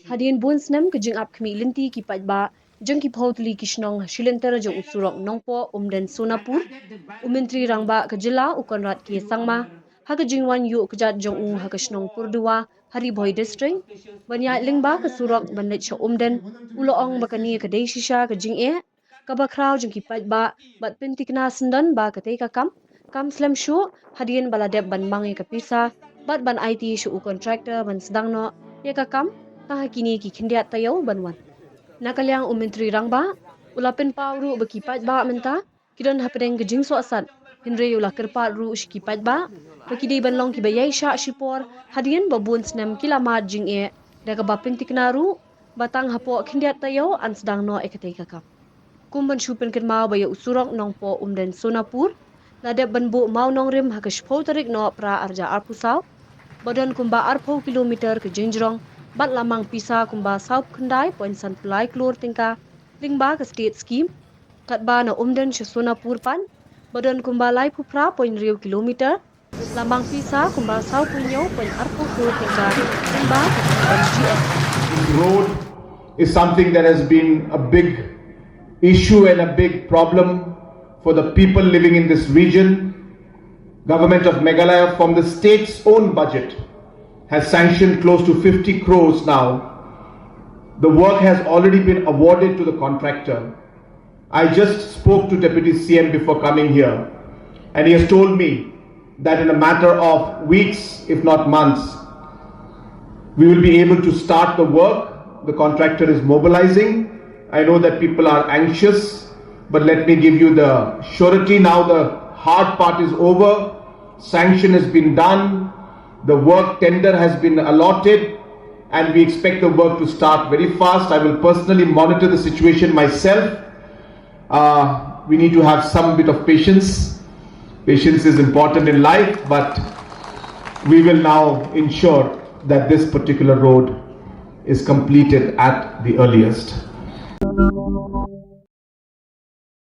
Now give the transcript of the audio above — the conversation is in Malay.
Hadian bun snem ke jeng ap kemi linti ki pajba jeng ki phautli kishnong shilenter jeng Surok Umden Sonapur umentri rangba ke jela u Conrad ki sangma ha ke jingwan yu kejat jong u ha kishnong purdua hari boy district banya lingba ke Surok bandit Umden uloong bakani ke dei shisha ke jing e ka bakrau jeng ki pajba bat pintikna sendan ba ke tei kam slam shu hadian baladep ban mangi ke pisa bat ban IT shu u contractor ban sedang no ye ka kam Tang Haki Khyndiat Taiew banwan. Nakaliang umentri rangba, ulapin pauru bekipat ba menta, kidon hapedeng gejing so asat. Henry ulah kerpat ru shikipat ba, bekidi banlong ki bayai syak shipor, hadian babun senem kilamat jing e, daga bapin tiknaru, batang hapok Khyndiat Taiew an sedang no eketai kakap. Kumban syupin kenmau baya usurok nongpo umden Sonapur, ladep banbu mau nongrim hakashpo tarik no pra arja arpusau, badan kumba arpo kilometer ke jengjrong, bat lamang pisa kumba saup kendai poin san pulai keluar tingka lingba ke state scheme kat ba na umden Sonapur pan badan kumba lai pupra poin riu kilometer lamang pisa kumba saup punyau poin arpo keluar tingka lingba ke GS. Road is something that has been a big issue and a big problem for the people living in this region. Government of Meghalaya from the state's own budget has sanctioned close to 50 crores now. The work has already been awarded to the contractor. I just spoke to Deputy CM before coming here, and he has told me that in a matter of weeks, if not months, we will be able to start the work. The contractor is mobilizing. I know that people are anxious, but let me give you the surety now. The hard part is over. Sanction has been done. The work tender has been allotted and we expect the work to start very fast. I will personally monitor the situation myself. We need to have some bit of patience. Patience is important in life, but we will now ensure that this particular road is completed at the earliest.